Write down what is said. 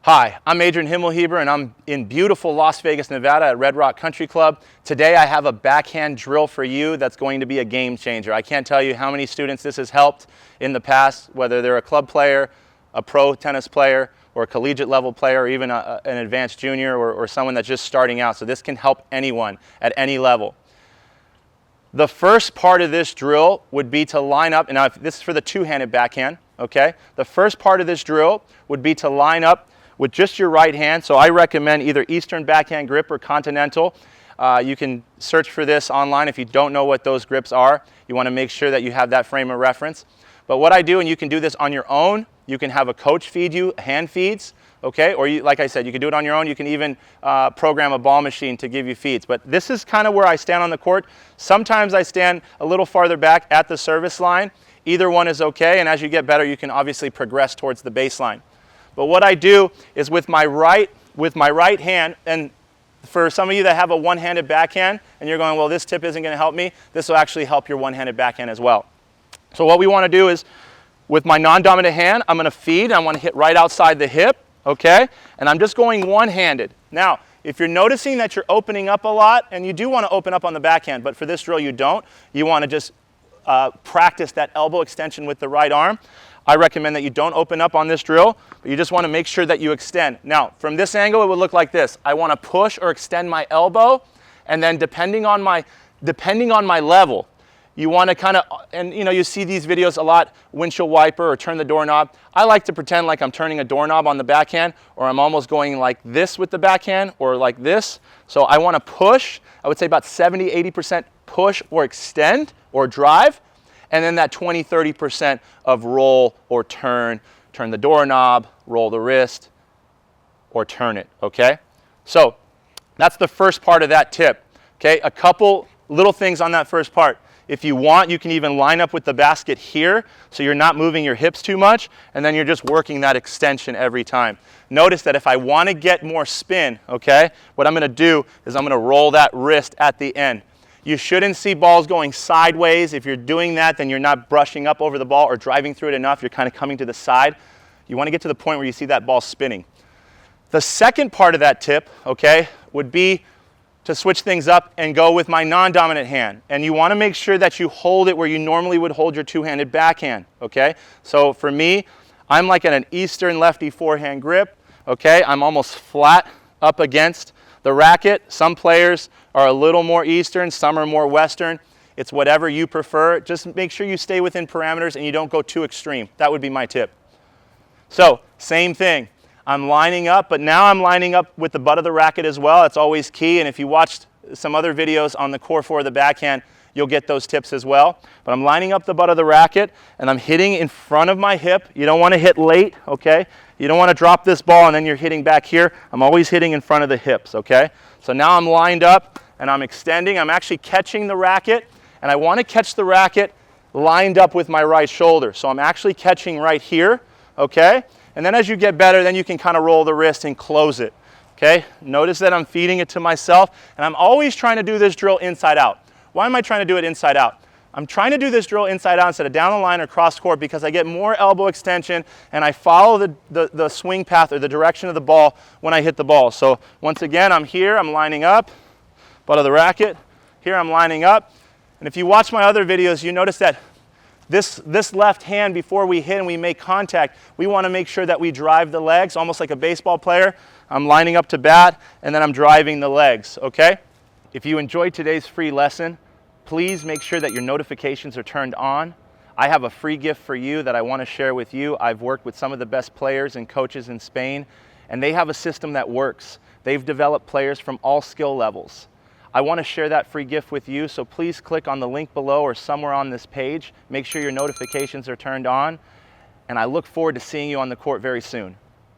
Hi, I'm Adrian Himmelheber and I'm in beautiful Las Vegas, Nevada at Red Rock Country Club. Today I have a backhand drill for you that's going to be a game changer. I can't tell you how many students this has helped in the past, whether they're a club player, a pro tennis player, or a collegiate level player, or even an advanced junior or someone that's just starting out. So this can help anyone at any level. The first part of this drill would be to line up, and now this is for the two-handed backhand, okay? The first part of this drill would be to line up with just your right hand. So I recommend either Eastern backhand grip or Continental. You can search for this online if you don't know what those grips are. You want to make sure that you have that frame of reference. But what I do, and you can do this on your own, you can have a coach feed you hand feeds, okay? Or you, like I said, you can do it on your own. You can even program a ball machine to give you feeds. But this is kind of where I stand on the court. Sometimes I stand a little farther back at the service line. Either one is okay, and as you get better, you can obviously progress towards the baseline. But what I do is with my right hand, and for some of you that have a one-handed backhand and you're going, well, this tip isn't going to help me, this will actually help your one-handed backhand as well. So what we want to do is with my non-dominant hand, I'm going to feed. I want to hit right outside the hip, okay? And I'm just going one-handed. Now, if you're noticing that you're opening up a lot, and you do want to open up on the backhand, but for this drill you don't, you want to just practice that elbow extension with the right arm. I recommend that you don't open up on this drill, but you just want to make sure that you extend. Now, from this angle, it would look like this. I want to push or extend my elbow, and then depending on my level, you want to kind of, and you know, you see these videos a lot, windshield wiper or turn the doorknob. I like to pretend like I'm turning a doorknob on the backhand, or I'm almost going like this with the backhand, or like this. So I want to push, I would say about 70–80% push or extend or drive, and then that 20–30% of roll or turn the doorknob, roll the wrist, or turn it, okay? So that's the first part of that tip, okay? A couple little things on that first part. If you want, you can even line up with the basket here so you're not moving your hips too much, and then you're just working that extension every time. Notice that if I want to get more spin, okay, what I'm going to do is I'm going to roll that wrist at the end. You shouldn't see balls going sideways. If you're doing that, then you're not brushing up over the ball or driving through it enough. You're kind of coming to the side. You want to get to the point where you see that ball spinning. The second part of that tip, okay, would be to switch things up and go with my non-dominant hand. And you want to make sure that you hold it where you normally would hold your two-handed backhand, okay? So for me, I'm like at an Eastern lefty forehand grip, okay? I'm almost flat up against the racket. Some players are a little more Eastern, some are more Western. It's whatever you prefer. Just make sure you stay within parameters and you don't go too extreme. That would be my tip. So, same thing. I'm lining up, but now I'm lining up with the butt of the racket as well. That's always key, and if you watched some other videos on the core four of the backhand, you'll get those tips as well. But I'm lining up the butt of the racket, and I'm hitting in front of my hip. You don't want to hit late, okay? You don't want to drop this ball and then you're hitting back here. I'm always hitting in front of the hips, okay? So now I'm lined up and I'm extending. I'm actually catching the racket, and I want to catch the racket lined up with my right shoulder. So I'm actually catching right here, okay? And then as you get better, then you can kind of roll the wrist and close it, okay? Notice that I'm feeding it to myself, and I'm always trying to do this drill inside out. Why am I trying to do it inside out? I'm trying to do this drill inside out instead of down the line or cross court because I get more elbow extension and I follow the swing path or the direction of the ball when I hit the ball. So once again, I'm here, I'm lining up, butt of the racket. Here I'm lining up. And if you watch my other videos, you notice that this left hand, before we hit and we make contact, we want to make sure that we drive the legs, almost like a baseball player. I'm lining up to bat, and then I'm driving the legs, okay? If you enjoyed today's free lesson, please make sure that your notifications are turned on. I have a free gift for you that I want to share with you. I've worked with some of the best players and coaches in Spain, and they have a system that works. They've developed players from all skill levels. I want to share that free gift with you, so please click on the link below or somewhere on this page. Make sure your notifications are turned on, and I look forward to seeing you on the court very soon.